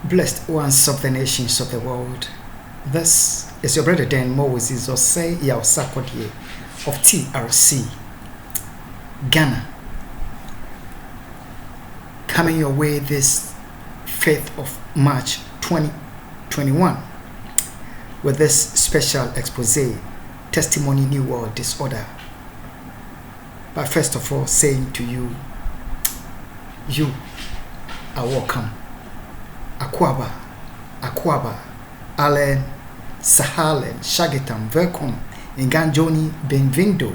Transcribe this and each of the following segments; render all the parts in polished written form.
Blessed ones of the nations of the world. This is your brother Dan Moses Osei Yaosakodie of TRC, Ghana, coming your way this 5th of March 2021 with this special expose, Testimony New World Disorder. But first of all, saying to you, you are welcome. Akwaba, Allen, Sahalen, Shagitam, welcome. Nganjoni, Benvindo.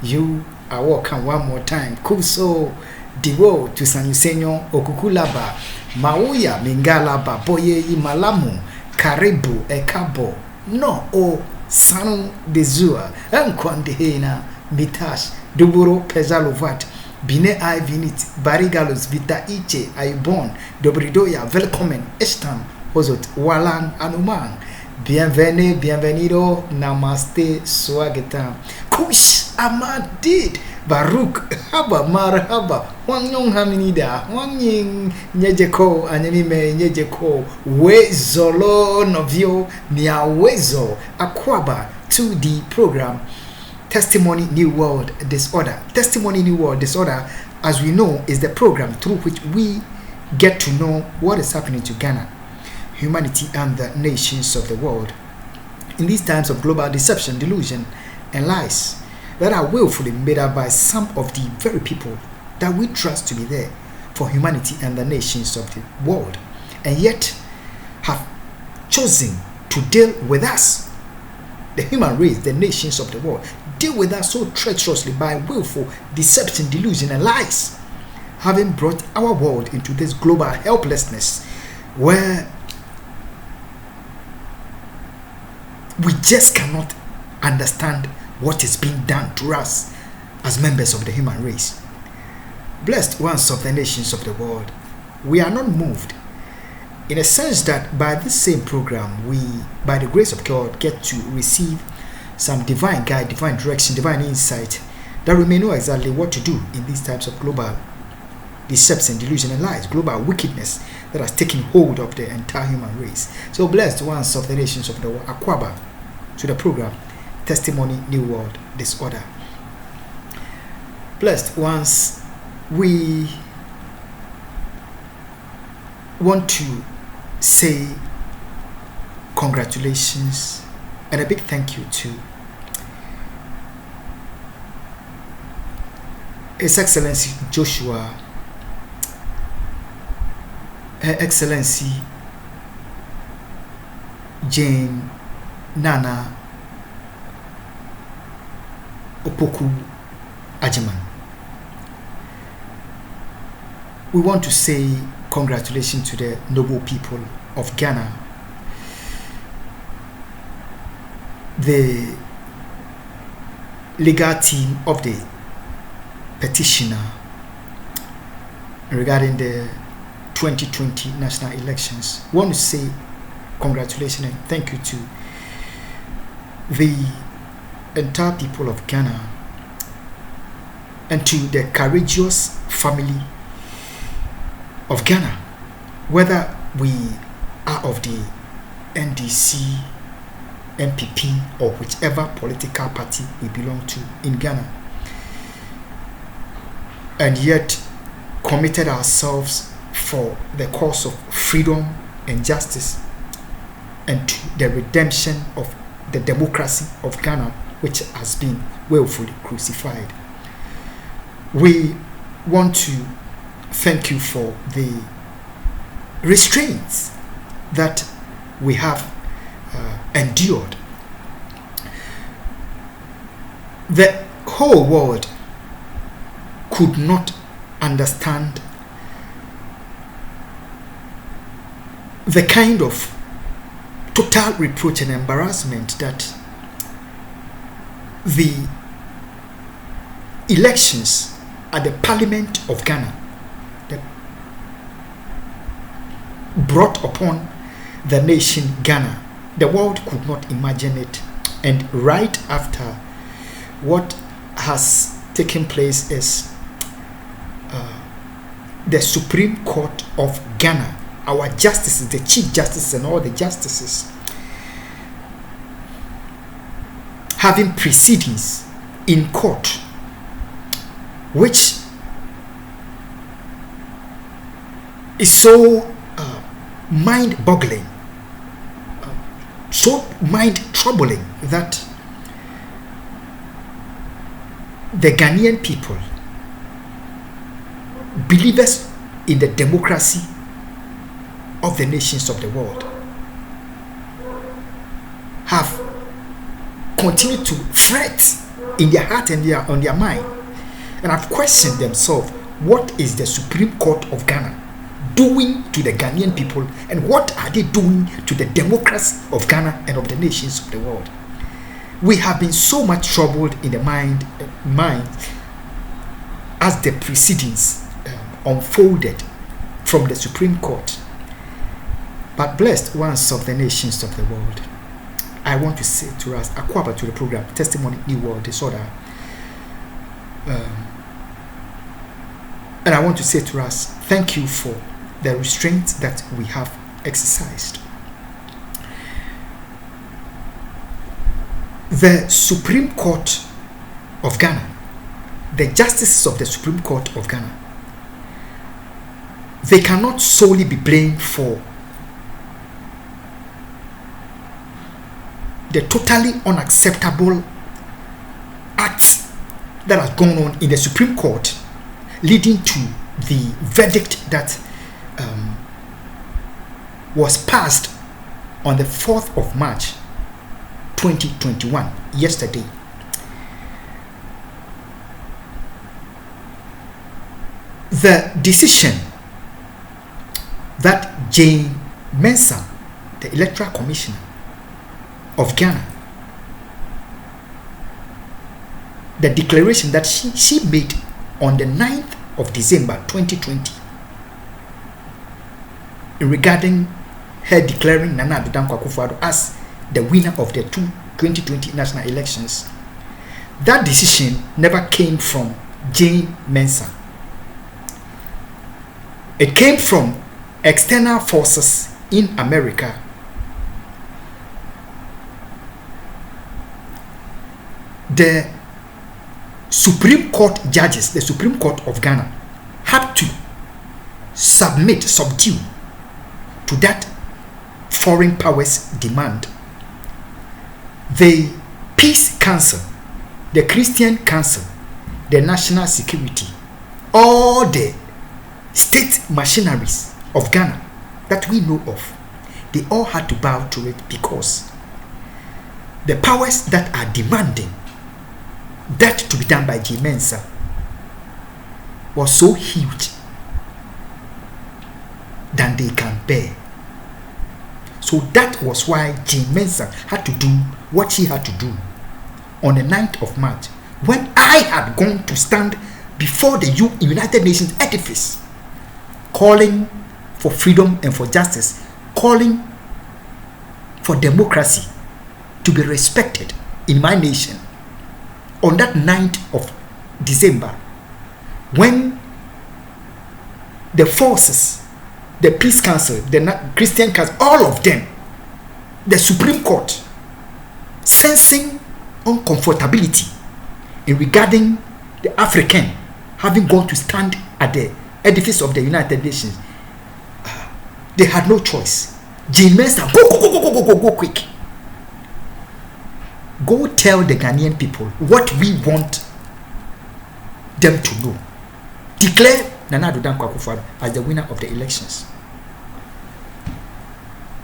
You are welcome one more time. Kuso, Diwo, to San Yusenyo, Okukulaba, Mauya, Mingalaba, Boye, Malamu, Karibu, Ekabo, No, O, Sanu, Bezua, Enkwandehena, Mitash, Duburo, Pezalovat. Bine I vinit, Barigalos, Vita Iche, Aibon, Dobridoya, Velkomen, Estam, Hozot, Walan, Anuman, Bienvenido, Namaste, Swagetam, Kush, Amadid, Baruch, Haba, Marhaba, Wanyong Haminida, Wanying, Nyejeko, Anime, Nyejeko, Wezolo, Novio, Niawezo, Akwaba, 2D program. Testimony New World Disorder. Testimony New World Disorder, as we know, is the program through which we get to know what is happening to Ghana, humanity, and the nations of the world in these times of global deception, delusion, and lies that are willfully made up by some of the very people that we trust to be there for humanity and the nations of the world, and yet have chosen to deal with us, the human race, the nations of the world, deal with us so treacherously by willful deception, delusion, and lies, having brought our world into this global helplessness where we just cannot understand what is being done to us as members of the human race. Blessed ones of the nations of the world, we are not moved in a sense that by this same program, we, by the grace of God, get to receive some divine guide, divine direction, divine insight that we may know exactly what to do in these types of global deception, delusion, and lies, global wickedness that has taken hold of the entire human race. So blessed ones of the nations of the world, Akwaba, to the program Testimony New World Disorder. Blessed ones, we want to say congratulations and a big thank you to His Excellency Joshua, Her Excellency Jane Nana Opoku Ajiman. We want to say congratulations to the noble people of Ghana, the legal team of the petitioner regarding the 2020 national elections. We want to say congratulations and thank you to the entire people of Ghana and to the courageous family of Ghana, whether we are of the NDC, MPP, or whichever political party we belong to in Ghana, and yet committed ourselves for the cause of freedom and justice and to the redemption of the democracy of Ghana, which has been willfully crucified. We want to thank you for the restraints that we have endured. The whole world could not understand the kind of total reproach and embarrassment that the elections at the Parliament of Ghana brought upon the nation Ghana. The world could not imagine it. And right after what has taken place is the Supreme Court of Ghana our justices, the chief justices and all the justices, having proceedings in court which is so mind-boggling, so mind-troubling that the Ghanaian people, believers in the democracy of the nations of the world, have continued to fret in their heart and on their mind, and have questioned themselves, what is the Supreme Court of Ghana doing to the Ghanaian people, and what are they doing to the democracy of Ghana and of the nations of the world? We have been so much troubled in the mind as the proceedings unfolded from the Supreme Court. But blessed ones of the nations of the world, I want to say to us, Akufo to the program, Testimony New World Disorder, and I want to say to us, thank you for the restraint that we have exercised. The Supreme Court of Ghana, the justices of the Supreme Court of Ghana, they cannot solely be blamed for the totally unacceptable acts that have gone on in the Supreme Court, leading to the verdict that was passed on the 4th of March 2021, yesterday. The decision that Jane Mensah, the Electoral Commissioner of Ghana, the declaration that she made on the 9th of December 2020 regarding her declaring Nana Addo Akufo as the winner of the 2020 national elections, that decision never came from Jane Mensah. It came from external forces in America the Supreme Court judges, the Supreme Court of Ghana, had to subdue to that foreign powers demand. The Peace Council, the Christian Council, the National Security, all the state machineries of Ghana that we know of, they all had to bow to it because the powers that are demanding that to be done by Jane Mensah was so huge than they can bear. So that was why Jane Mensah had to do what she had to do on the 9th of March, when I had gone to stand before the United Nations edifice, calling for freedom and for justice, calling for democracy to be respected in my nation. On that 9th of December, when the forces, the Peace Council, the Christian Council, all of them, the Supreme Court, sensing uncomfortability in regarding the African having gone to stand at the edifice of the United Nations, they had no choice. Jane Mensah, go quick. Go tell the Ghanaian people what we want them to know. Declare Nana Addo Akufo as the winner of the elections,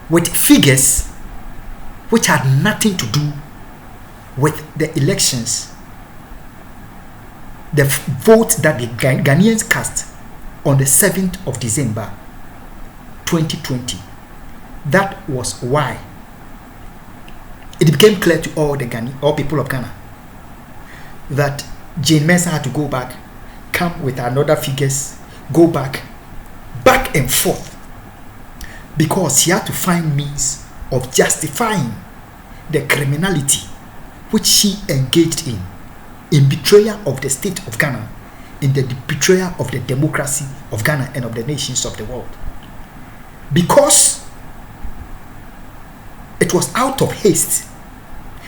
with figures which had nothing to do with the elections, the vote that the Ghanaians cast on the 7th of December 2020. That was why it became clear to all people of Ghana that Jane Mensah had to go back, come with another figures, go back and forth, because she had to find means of justifying the criminality which she engaged in betrayal of the state of Ghana, in the betrayal of the democracy of Ghana and of the nations of the world. because it was out of haste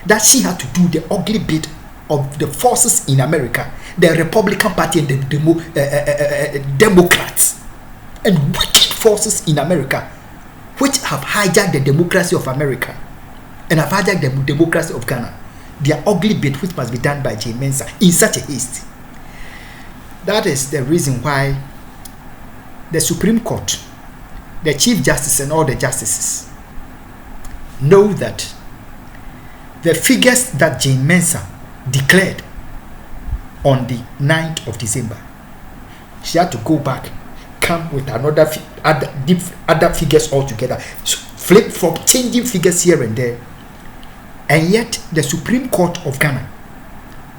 that she had to do the ugly bit of the forces in America, the Republican Party and the Democrats, and wicked forces in America, which have hijacked the democracy of America and have hijacked the democracy of Ghana. Their ugly bit, which must be done by Jane Mensah in such a haste. That is the reason why the Supreme Court, the Chief Justice and all the justices know that the figures that Jane Mensah declared on the 9th of December, she had to go back, come with other figures altogether, flip-flop, changing figures here and there. And yet the Supreme Court of Ghana,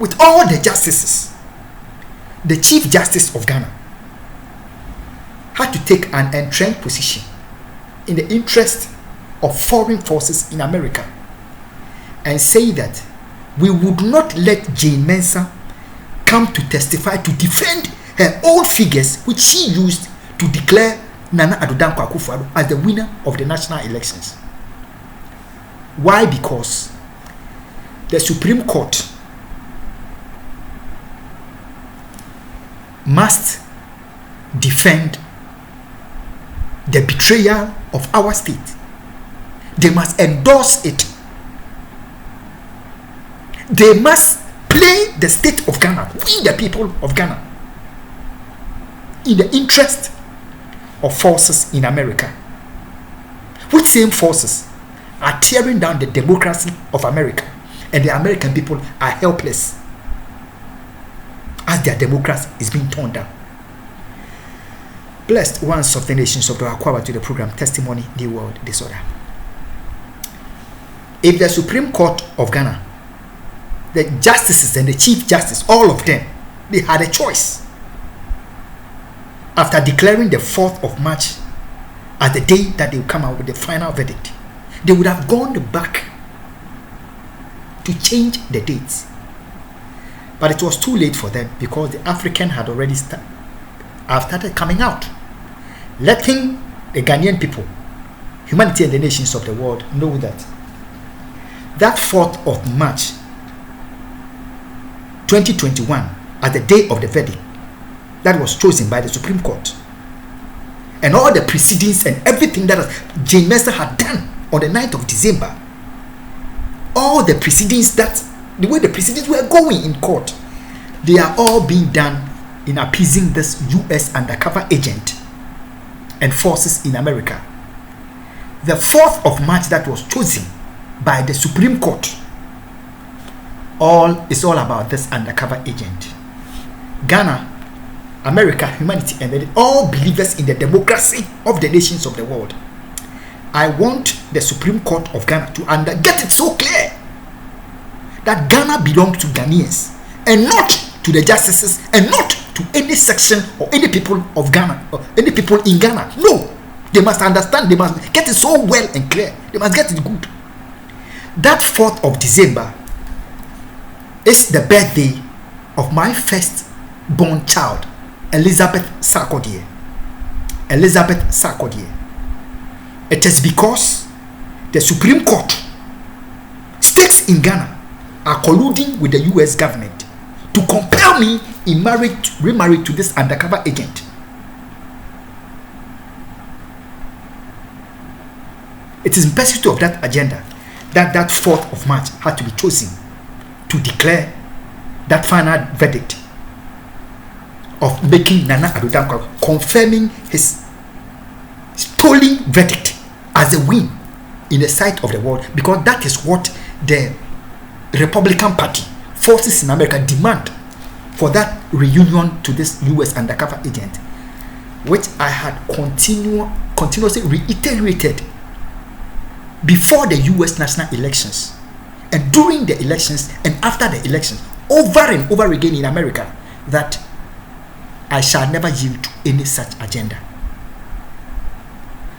with all the justices, the Chief Justice of Ghana had to take an entrenched position in the interest of foreign forces in America and say that we would not let Jane Mensah come to testify to defend her old figures which she used to declare Nana Addo Akufo as the winner of the national elections. Why? Because the Supreme Court must defend the betrayal of our state. They must endorse it. They must play the state of Ghana, we the people of Ghana, in the interest of forces in America, which same forces are tearing down the democracy of America, and the American people are helpless as their democracy is being torn down. Blessed ones of the nations of the Aquaba to the program Testimony, the World Disorder. If the Supreme Court of Ghana, the justices and the Chief Justice, all of them, they had a choice. After declaring the 4th of March as the day that they would come out with the final verdict, they would have gone back to change the dates. But it was too late for them because the African had already started coming out, letting the Ghanaian people, humanity and the nations of the world know that 4th of March 2021 as the day of the verdict that was chosen by the Supreme Court, and all the proceedings and everything that Jane Mensah had done on the 9th of December, all the proceedings, that the way the proceedings were going in court, they are all being done in appeasing this US undercover agent and forces in America. The 4th of March that was chosen by the Supreme Court is all about this undercover agent. Ghana, America, humanity, and all believers in the democracy of the nations of the world. I want the Supreme Court of Ghana to get it so clear that Ghana belongs to Ghanaians and not to the justices and not to any section or any people of Ghana or any people in Ghana. No, they must understand, they must get it so well and clear, they must get it good. That 4th of December is the birthday of my first born child, Elizabeth Sarkodie. It is because the Supreme Court, states in Ghana are colluding with the US government to compel me in remarriage to this undercover agent. It is in pursuit of that agenda that 4th of March had to be chosen to declare that final verdict of making Nana Addo, confirming his stolen verdict as a win in the sight of the world, because that is what the Republican Party forces in America demand for that reunion to this US undercover agent, which I had continuously reiterated before the US national elections and during the elections and after the elections, over and over again in America, that I shall never yield to any such agenda.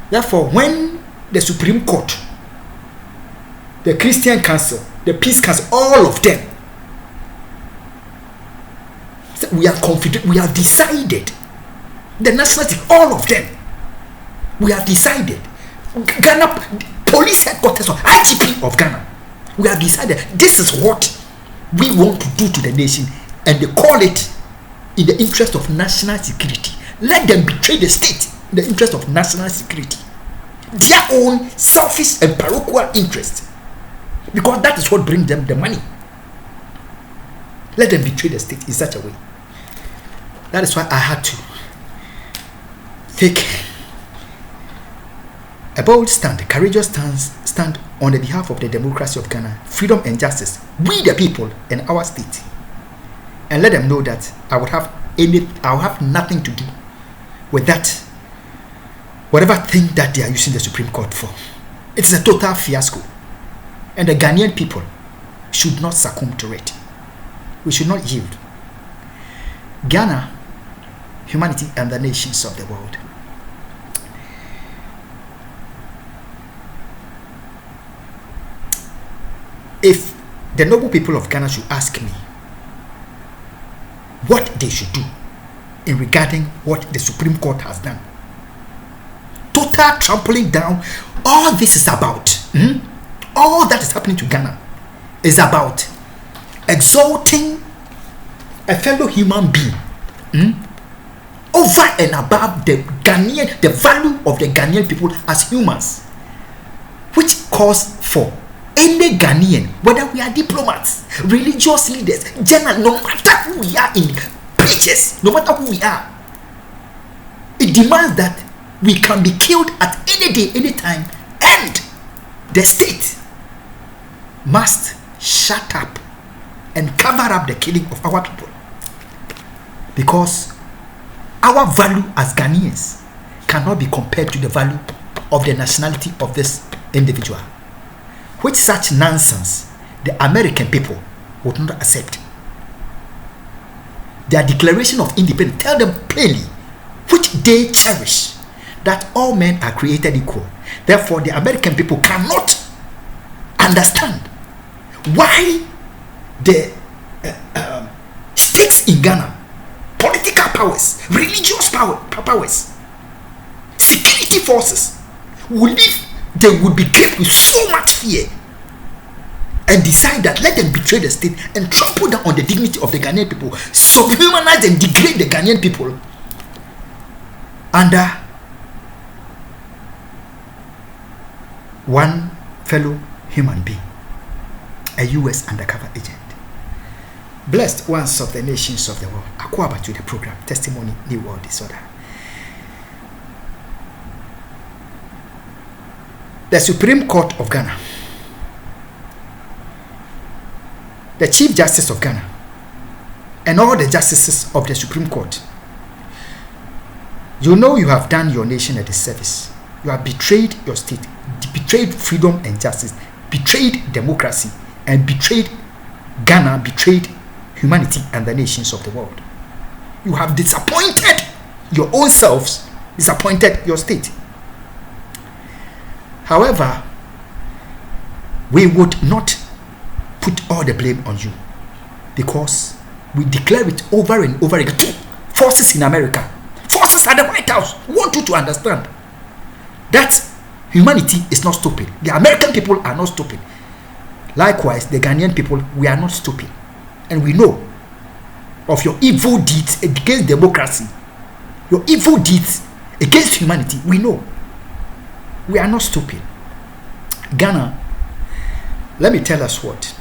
Therefore, when the Supreme Court, the Christian Council, the Peace Council, all of them, we are confident, we have decided, the nationality, all of them, We have decided, Ghana police headquarters of IGP of Ghana, we have decided this is what we want to do to the nation, and they call it in the interest of national security. Let them betray the state in the interest of national security, their own selfish and parochial interest, because that is what brings them the money. Let them betray the state in such a way. That is why I had to take a bold stand, a courageous stand on the behalf of the democracy of Ghana, freedom and justice, we the people and our state, and let them know that I will have nothing to do with that, whatever thing that they are using the Supreme Court for. It's a total fiasco, and the Ghanaian people should not succumb to it. We should not yield. Ghana, humanity, and the nations of the world. If the noble people of Ghana should ask me what they should do in regarding what the Supreme Court has done, total trampling down, all this is about, all that is happening to Ghana is about exalting a fellow human being over and above the value of the Ghanaian people as humans, which calls for any Ghanaian, whether we are diplomats, religious leaders, general, no matter who we are in preachers, no matter who we are, it demands that we can be killed at any day, any time, and the state must shut up and cover up the killing of our people, because our value as Ghanaians cannot be compared to the value of the nationality of this individual, which such nonsense the American people would not accept. Their declaration of independence tell them plainly, which they cherish, that all men are created equal. Therefore, the American people cannot understand why the states in Ghana, political powers, religious powers, security forces they would be gripped with so much fear and decide that let them betray the state and trample down on the dignity of the Ghanaian people, subhumanize and degrade the Ghanaian people under one fellow human being, a US undercover agent. Blessed ones of the nations of the world, Akwaba to the program, Testimony, New World Disorder. The Supreme Court of Ghana, the Chief Justice of Ghana, and all the justices of the Supreme Court, you know you have done your nation a disservice. You have betrayed your state, betrayed freedom and justice, betrayed democracy, and betrayed Ghana, betrayed humanity and the nations of the world. You have disappointed your own selves, disappointed your state. However, we would not put all the blame on you, because we declare it over and over again. Forces in America, forces at the White House want you to understand that humanity is not stupid. The American people are not stupid. Likewise, the Ghanaian people, we are not stupid. And we know of your evil deeds against democracy, your evil deeds against humanity. We know. We are not stupid. Ghana, let me tell us what.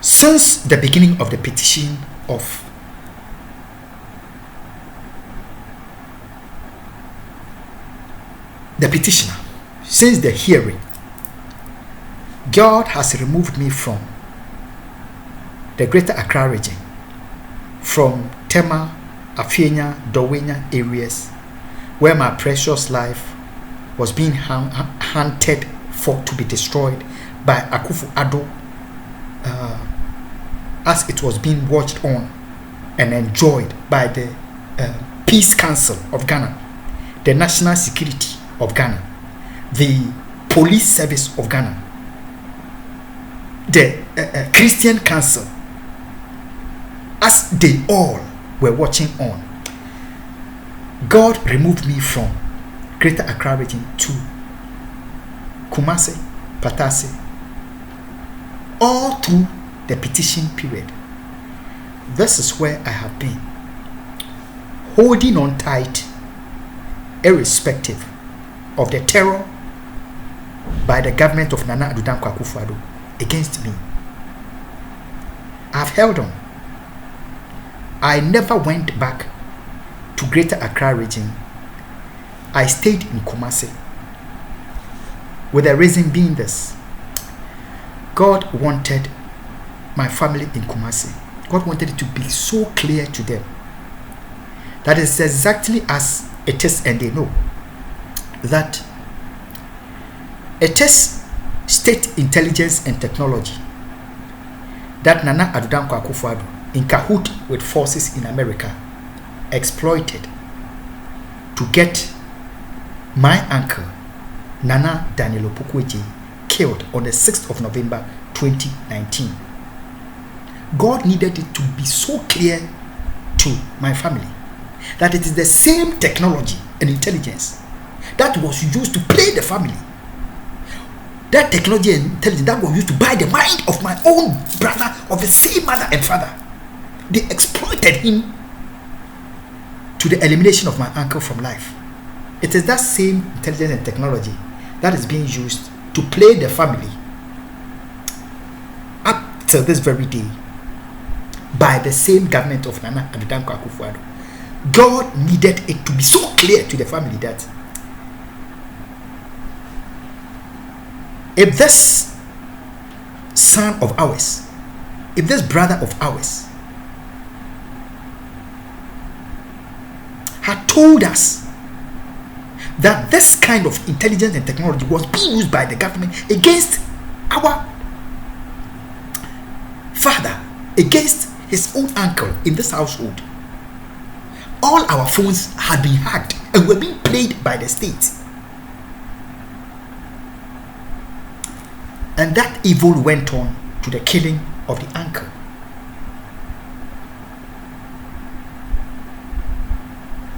Since the beginning of the petition of the petitioner, since the hearing, God has removed me from the Greater Accra region, from Tema, Afenya, Dowenya areas, where my precious life was being hunted for to be destroyed by Akufo Addo, as it was being watched on and enjoyed by the Peace Council of Ghana, the National Security of Ghana, the Police Service of Ghana, the Christian Council, as they all were watching on. God removed me from Greater Accra region to Kumasi, Patasi, all through the petition period. This is where I have been, holding on tight, irrespective of the terror by the government of Nana Addo Dankwa Akufo-Addo against me. I've held on. I never went back to Greater Accra region. I stayed in Kumasi, with the reason being this: God wanted my family in Kumasi. God wanted it to be so clear to them that it's exactly as it is, and they know that it is state intelligence and technology that Nana Addo Dankwa Akufo-Addo, in cahoot with forces in America, exploited to get my uncle Nana Daniel Opoku-Adjei killed on the 6th of November 2019. God needed it to be so clear to my family that it is the same technology and intelligence that was used to play the family. That technology and intelligence that was used to buy the mind of my own brother of the same mother and father. They exploited him to the elimination of my uncle from life. It is that same intelligence and technology that is being used to play the family up till this very day by the same government of Nana Addo Dankwa Akufo-Addo. God needed it to be so clear to the family that if this son of ours, if this brother of ours had told us that this kind of intelligence and technology was being used by the government against our father, against his own uncle in this household, all our phones had been hacked and were being played by the state. And that evil went on to the killing of the uncle.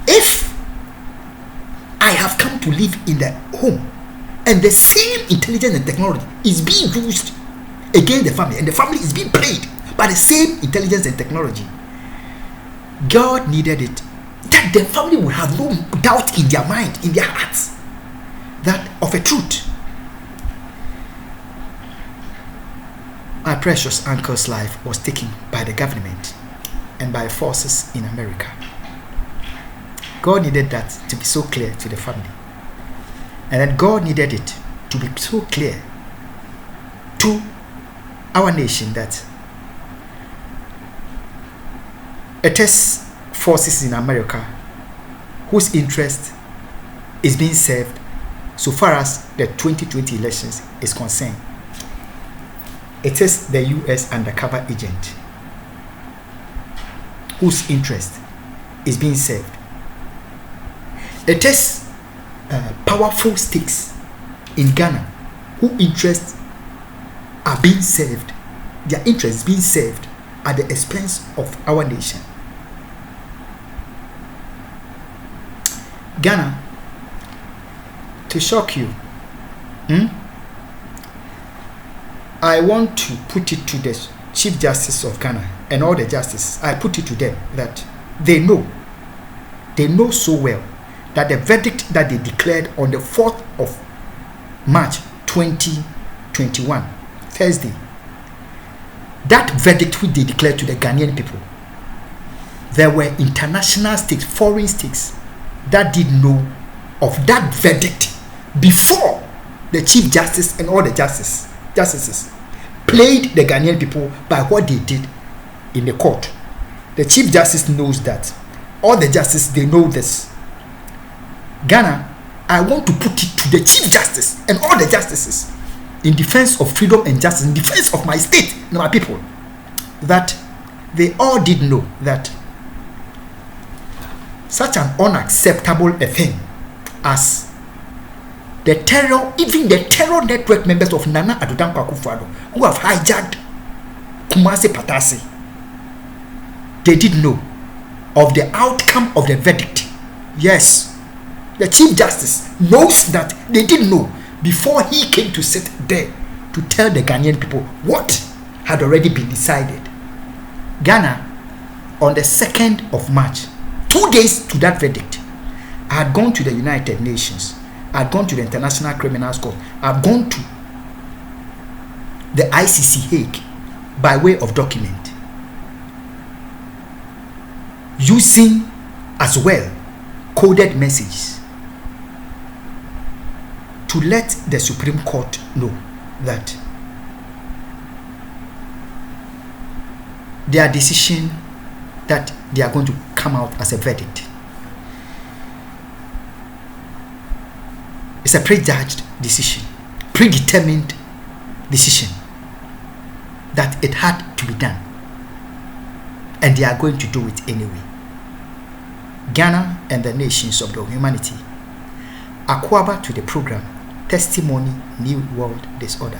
If I have come to live in the home and the same intelligence and technology is being used against the family, and the family is being played by the same intelligence and technology, God needed it that the family would have no doubt in their mind, in their hearts, that of a truth, my precious uncle's life was taken by the government and by forces in America. God needed that to be so clear to the family. And then God needed it to be so clear to our nation that it is forces in America whose interest is being served so far as the 2020 elections is concerned. It is the US undercover agent whose interest is being served. It is powerful stakes in Ghana whose interests are being served. Their interests being served at the expense of our nation. Ghana, to shock you, I want to put it to the Chief Justice of Ghana and all the justices. I put it to them that they know so well that the verdict that they declared on the 4th of March 2021, Thursday, that verdict which they declared to the Ghanaian people, there were international stakes, foreign stakes, that did know of that verdict before the Chief Justice and all the justices played the Ghanaian people by what they did in the court. The Chief Justice knows that. All the justices, they know this. Ghana, I want to put it to the Chief Justice and all the justices in defense of freedom and justice, in defense of my state and my people, that they all did know that such an unacceptable a thing as the terror, even the terror network members of Nana Addo Dankwa Akufo-Addo who have hijacked Kumasi Patasi, they did know of the outcome of the verdict. Yes, The Chief Justice knows that they didn't know before he came to sit there to tell the Ghanaian people what had already been decided. Ghana, on the 2nd of March, 2 days to that verdict, I had gone to the United Nations. I had gone to the International Criminal Court. I had gone to the ICC Hague by way of document, using as well coded messages to let the Supreme Court know that their decision, that they are going to come out as a verdict, it's a prejudged decision, predetermined decision, that it had to be done, and they are going to do it anyway. Ghana and the nations of the humanity, Akwaba to the program Testimony New World Disorder.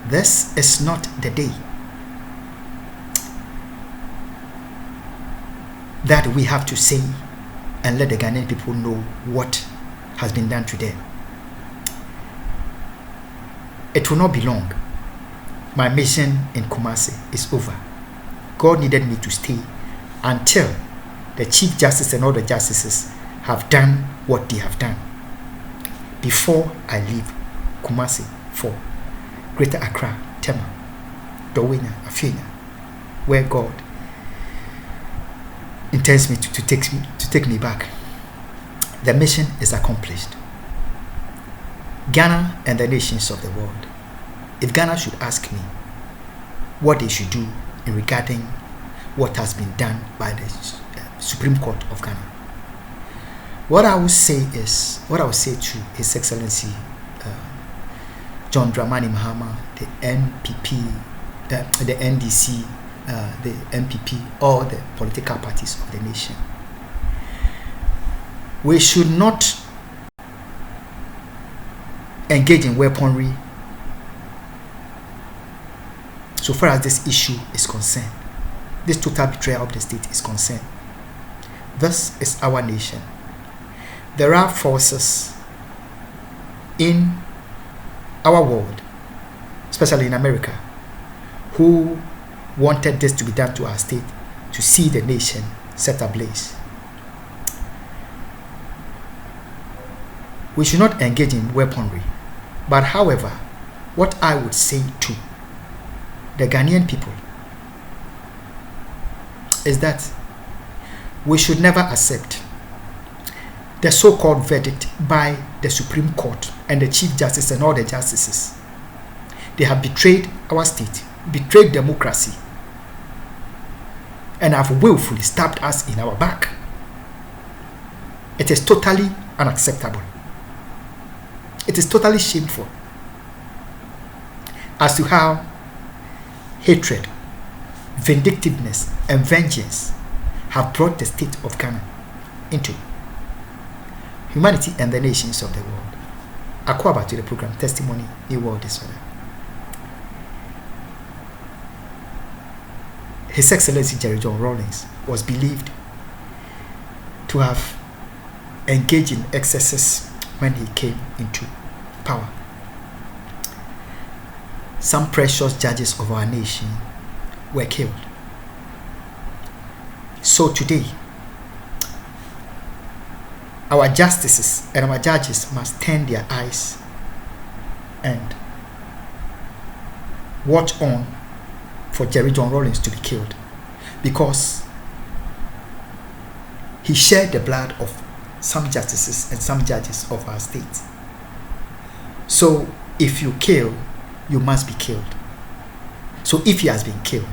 This is not the day that we have to say and let the Ghanaian people know what has been done to them. It will not be long. My mission in Kumasi is over. God needed me to stay until the Chief Justice and all the justices have done what they have done before I leave Kumasi for Greater Accra, Tema, Dowena, Afina, where God intends me to take me back. The mission is accomplished. Ghana and the nations of the world, if Ghana should ask me what they should do in regarding what has been done by the Supreme Court of Ghana, what I will say to His Excellency John Dramani Mahama, the NPP, the NDC, the MPP, all the political parties of the nation, we should not engage in weaponry so far as this issue is concerned. This total betrayal of the state is concerned. This is our nation. There are forces in our world, especially in America, who wanted this to be done to our state, to see the nation set ablaze. We should not engage in weaponry. But however, what I would say to the Ghanaian people is that we should never accept the so-called verdict by the Supreme Court and the Chief Justice and all the justices. They have betrayed our state, betrayed democracy, and have willfully stabbed us in our back. It is totally unacceptable. It is totally shameful as to how hatred, vindictiveness, and vengeance have brought the state of Ghana into humanity and the nations of the world. Akwaba to the program Testimony New World Disorder. His Excellency Jerry John Rawlings was believed to have engaged in excesses when he came into power. Some precious judges of our nation were killed. So today, our justices and our judges must turn their eyes and watch on for Jerry John Rawlings to be killed, because he shed the blood of some justices and some judges of our state. So if you kill, you must be killed. So if he has been killed,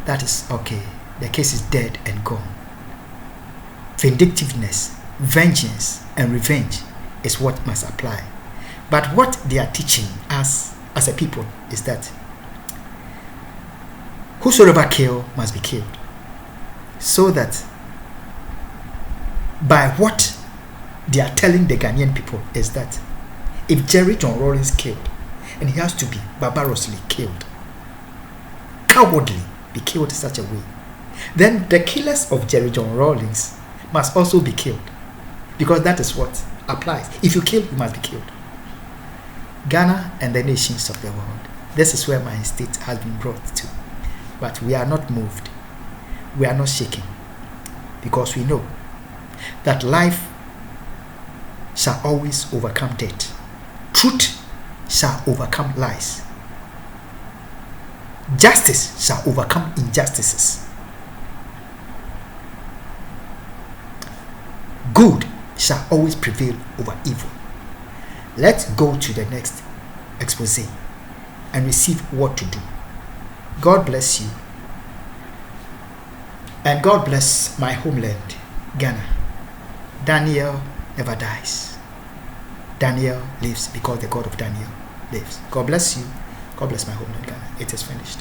that is okay. The case is dead and gone. Vindictiveness, vengeance, and revenge is what must apply. But what they are teaching us as a people is that whosoever kill must be killed. So that by what they are telling the Ghanaian people is that if Jerry John Rawlings killed, and he has to be barbarously killed, cowardly be killed in such a way, then the killers of Jerry John Rawlings must also be killed, because that is what applies. If you kill, you must be killed. Ghana and the nations of the world, this is where my state has been brought to. But we are not moved. We are not shaken, because we know that life shall always overcome death. Truth shall overcome lies. Justice shall overcome injustices. Good shall always prevail over evil. Let's go to the next expose and receive what to do. God bless you. And God bless my homeland, Ghana. Daniel never dies. Daniel lives because the God of Daniel lives. God bless you. God bless my homeland, Ghana. It is finished.